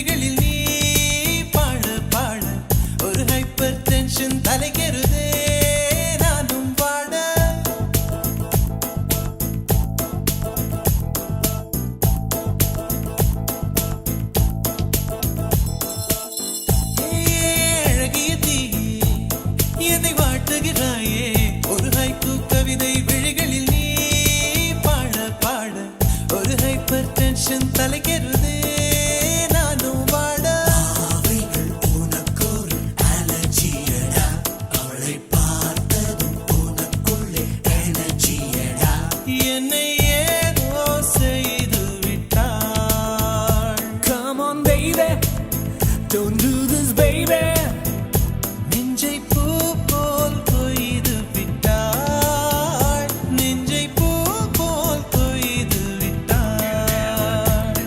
விழிகளில் நீ பாட பாட ஒரு ஹைப்பர் டென்ஷன் தலைகெறுதே நானும் பாட அழகிய தீயே என்னை வாட்டுகிறாயே ஒரு ஹைக்கூ கவிதை விழிகளில் நீ பாட பாட ஒரு ஹைப்பர் டென்ஷன் தலைகெறுதே நானும் பாட அவைகள் உனக்கொரு அலர்ஜியடா அவளை பார்த்ததும் உனக்குள்ளே எனர்ஜியடா என்னை ஏதோ செய்து விட்டாள். Come on baby don't do this baby நெஞ்சை பூ போல் கொய்து விட்டாள். நெஞ்சை பூ போல் கொய்து விட்டாள்.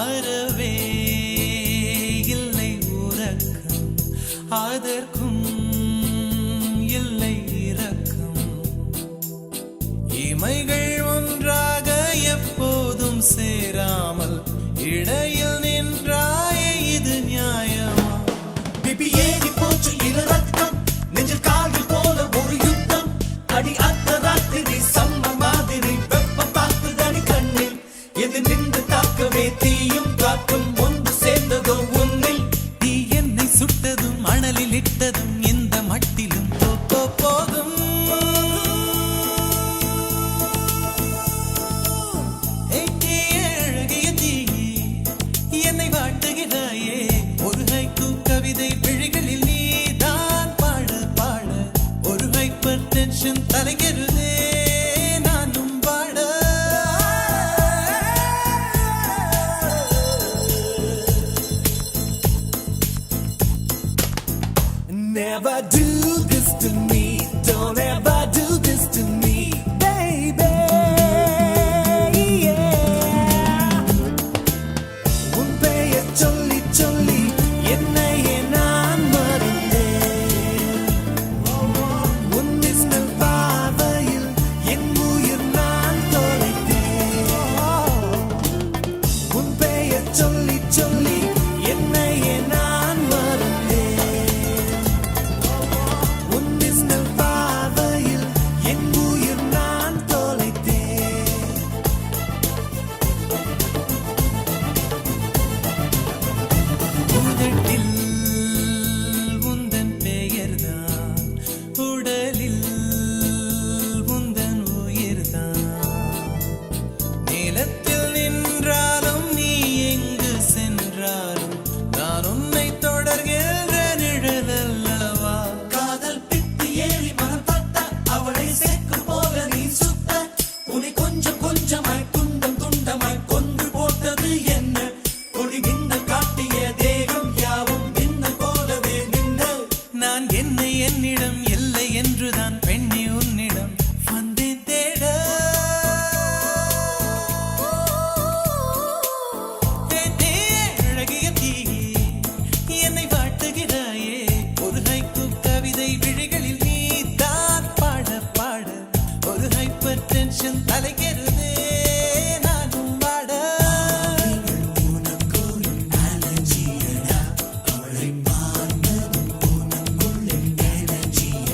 அறவே இல்லை உறக்கம் அதற்கும் இல்லை இரக்கம் இமைகள் ஒன்றாக எப்போதும் சேராமல் இடையில் நின்றாய இது நியாயமா பிபி ஏறி போச்சு இள ரத்தம் நெஞ்சில் கால்கள் போல ஒரு யுத்தம் அடி அத்த ராத்திரி சம்ம மாதிரி வெப்பம் தாக்குதடி கண்ணில் எது நின்று தாக்கவே தீயும் காற்றும் ஒன்று சேர்ந்ததோ உன்னில் தீ என்னை சுட்டதும் அனலில் இட்டதும் இந்த மட்டிலும் போகும் அழகிய தீயே என்னை வாட்டுகிறாயே ஒரு ஹைக்கூ கவிதை விழிகளில் நீ தான் பாட பாட ஒரு ஹைப்பர் டென்ஷன் தலைகெறுதே நானும் பாட Never do this to me don't ever do this to me baby yeah உன் பெயர் சொல்லி சொல்லி என்னையே நான் மறந்தேன் உன் மின்னல் பார்வையில் என் உயிர் நான் தொலைத்தேன் உன் பெயர் சொல்லி சொல்லி என்னையே நான் மறந்தேன் உன் மின்னல் பார்வையில் என் உயிர் நான் தொலைத்தேன் உதட்டில் உந்தன் பெயர்தான் உடலில் உந்தன் உயிர்தான் நிலத்தில் நின்றாலும் நீ எங்கு சென்றாலும் நான் உன்னை தொடர்கின்ற நிழலல்லவா காதல் பித்து ஏறி மனம் தட்ட அவளை சேர்க்கும் போல நீ சுத்த உன்னை கொஞ்சம் கொஞ்சமாய் துண்டம் துண்டமாய் கொன்று போட்டது என்ன ஒளி மின்னல் காட்டிய தேகம் யாவும் மின்னல் போலவே நின்ன நான் என்னை என்னிடம் இல்லை என்றுதான் பெண்ணி உன்னிடம் வந்தேன் தேட அழகிய தீயே என்னை வாட்டுகிறாயே ஒரு ஹைக்கூ கவிதை விழிகளில் நீ தான் பாட பாட ஒரு ஹைப்பர் டென்ஷன் தலைகெறுதே நானும் பாட உனக்கொரு அலர்ஜியடா அவளை பார்த்ததும் உனக்குள்ளே எனர்ஜியடா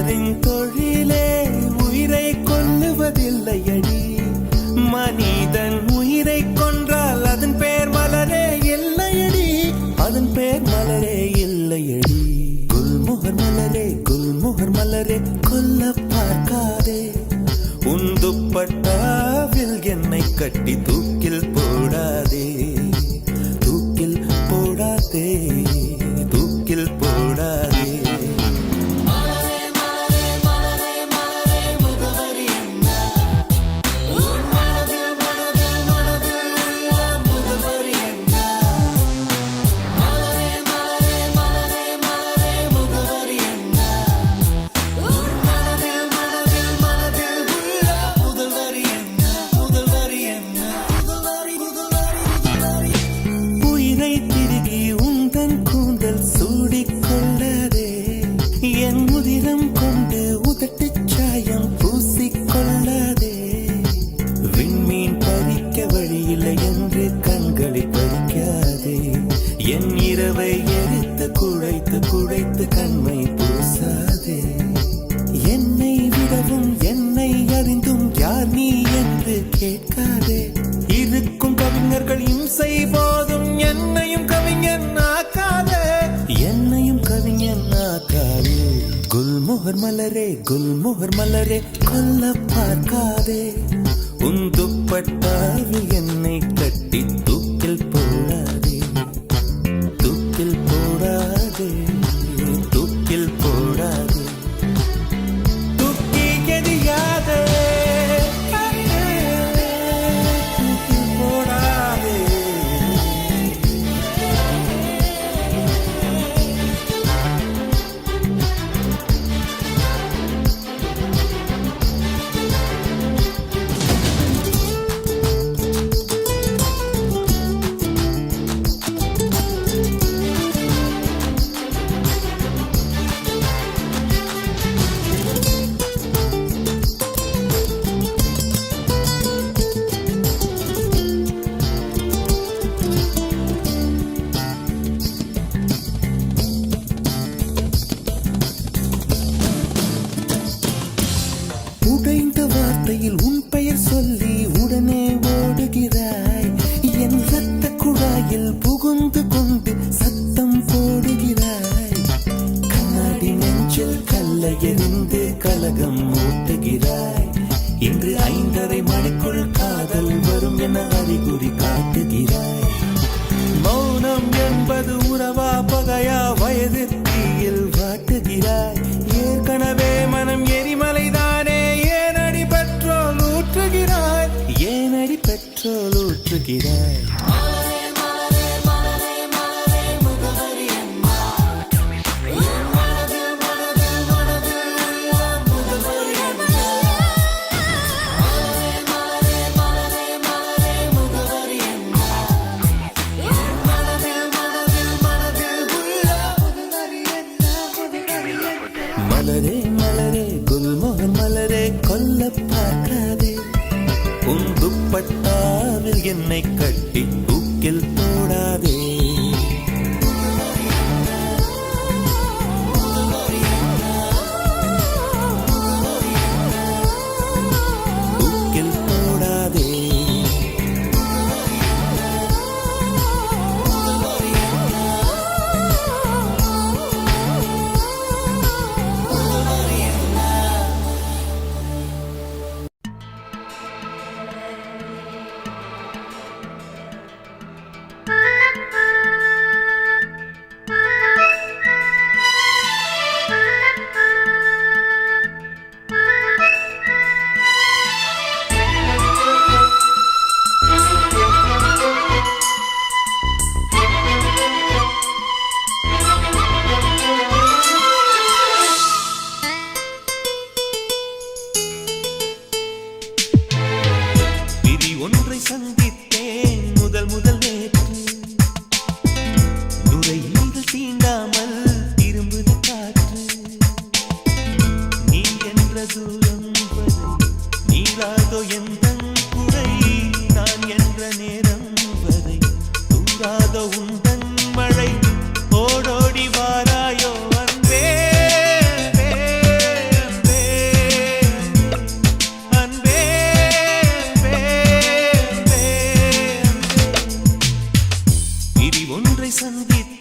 மனிதனின் தொழிலே உயிரை கொல்லுவதில்லையடி. மனிதன் உயிரை கொன்றால் அதன் பேர் மலரே இல்லையடி, அதன் பேர் மலரே இல்லையடி. குல்முகர் மலரே, குல்முகர் மலரே, கொல்ல பார்க்காதே. உன் துப்பட்டாவில் என்னை கட்டி தூக்கில் போடாதே, தூக்கில் போடாதே, தூக்கில் போடாதே. உயிரை திருகி உந்தன் கூந்தல் சூடிக்கொள்ளாதே, என் உதிரம் கொண்டு உதட்டுச் சாயம் பூசிக்கொள்ளாதே. விண்மீன் பறிக்க வழியில்லை என்று கண்களை பறிக்காதே, என் இரவை எரித்து குழைத்து குழைத்து கண்மை பூசாதே. என்னை விடவும் என்னை அறிந்தும் யார் நீ என்று கேட்காதே. இருக்கும் கவிஞர்கள் இம்சை போதும் என்னையும் கவிஞன் ஆக்காதே, என்னையும் கவிஞன் ஆக்காதே. குல்முகர் மலரே, குல்முகர் மலரே, கொல்ல பார்க்காதே. உன் துப்பட்டாவில் என்னை கட்டி தூக்கில் போடாதே, தூக்கில் போடாதே, தூக்கில் போடாதே, தூக்கி எறியாதே, தூக்கில் போடாதே. உடைந்த வார்த்தையில் உன் பெயர் சொல்லி உடனே ஓடுகிறாய், என் ரத்த குழாயில் புகுந்து கொண்டு சத்தம் போடுகிறாய். கண்ணாடி நெஞ்சில் கல்லை எறிந்து கலகம் மூட்டுகிறாய். இன்று 5:30 மணிக்குள் காதல் வரும் என அறிகுறி காட்டுகிறாய். மௌனம் என்பது உறவா பகையா வயது தீயில் வாட்டுகிறாய். ஏற்கனவே மனம் எரிமலைதானே, ஏனடி பெட்ரோல் ஊற்றுகிறாய், ஏனடி பெட்ரோல் ஊற்றுகிறாய். மலரே மலரே, குல்முகர் மலரே, கொல்ல பார்க்காதே. உன் துப்பட்டாவில் என்னை கட்டி தூக்கில் போடாதே. தூக்கில் போடாதே.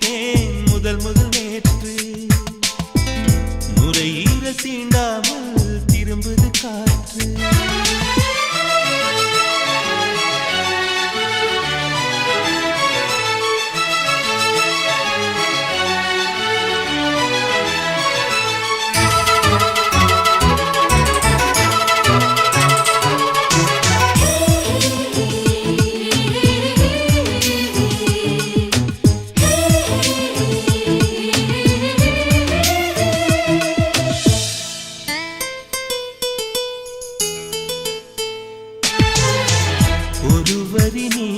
சந்தித்தேன் முதல் முதல் நேற்று. நுரையீரல் தீண்டாமல் திரும்புது காற்று. ஒருவரி நீ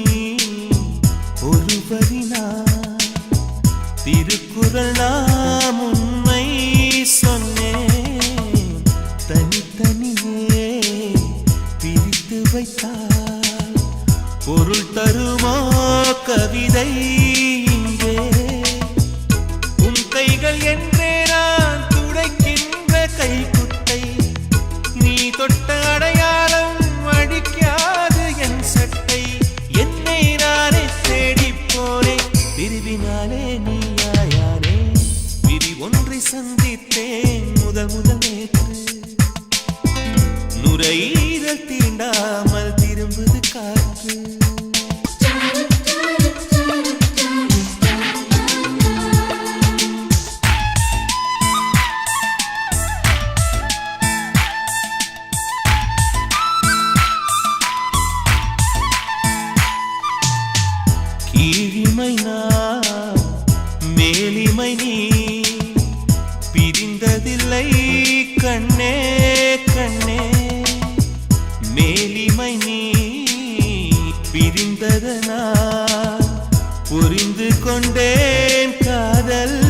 ஒருவரி நான், திருக்குறள் நாம் உண்மை சொன்னேன். தனித்தனியே பிரித்து வைத்தால் பொருள் தருமோ கவிதை இங்கே. உன் கைகள் என்றே நான் துடைக்கின்ற கைக்குட்டை, நீ தொட்ட அடையாளம் அடிக்காது என் சட்டை. என்னை நானே தேடிப் போனேன், பிரிவினாலே நீயாயானே. விதி ஒன்றை சந்தித்தேன் முதல் முதல் நேற்று. நுரையீரல் தீண்டாமல் திரும்புது காற்று. கீழிமை நான் மேலிமை நீ, பிரிந்ததில்லை கண்ணே கண்ணே. மேலிமை நீ பிரிந்ததனால் புரிந்து கொண்டேன் காதல்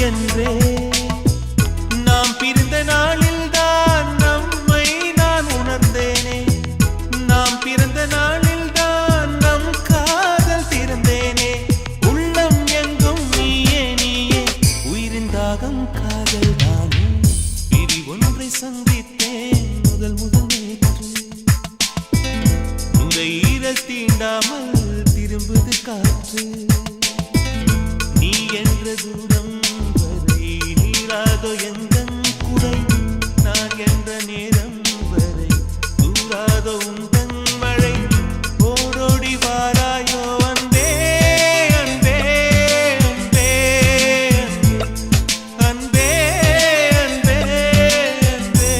என்றே. நாம் பிரிந்த நாளில் தான் நம்மை நான் உணர்ந்தேனே. நாம் பிறந்த நாளில் தான் நம் காதல் திறந்தேனே. உள்ளம் எங்கும் நீயே நீயே, உயிரின் தாகம் காதல் தானே. பிரி ஒன்றை சந்தித்தேன் முதல் முதல் நேற்று. நுரையீரல் தீண்டாமல் திரும்புது காற்று. நீ என்ற தூரம் வரை நீராதோ எந்தன் குறை. நான் என்ற நேரம் வரை தூராதோ உந்தன் மழை. ஓடோடி வாராயோ அன்பே அன்பே அன்பே அன்பே அன்பே அன்பே.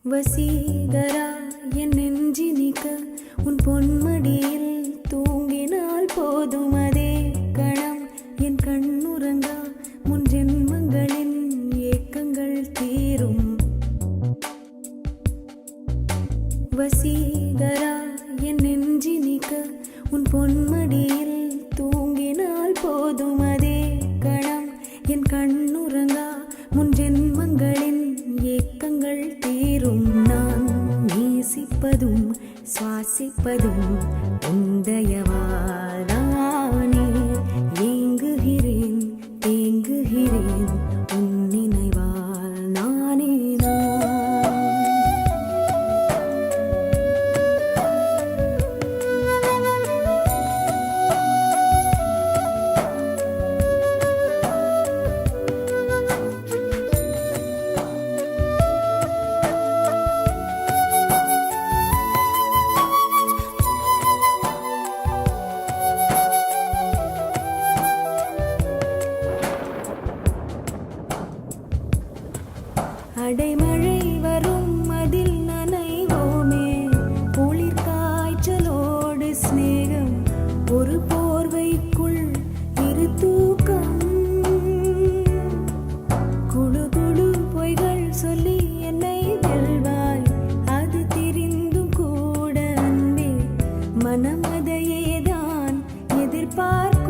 வசீகரா என் நெஞ்சினிக்க, உன் பொன்மடியில் தூங்கினால் போதும் அதே கணம். என் கண்ணுறங்கா முன் ஜென்மங்களின் ஏக்கங்கள் தீரும். வசீகரா என் நெஞ்சினிக்க, உன் பொன்மடியில் தூங்கினால் போதும் அதே கணம். என் கண்ணுறங்கா முன் ஜென்மங்களின் ஏக்கங்கள் தீரும். நான் நேசிப்பதும் சுவாசிப்பதும் உந்தயவாதானே. ஏங்குகிறேன் தேங்குகிறேன் உன் நினைவால் நானே நான். மனமதையேதான் எதிர்பார்க்க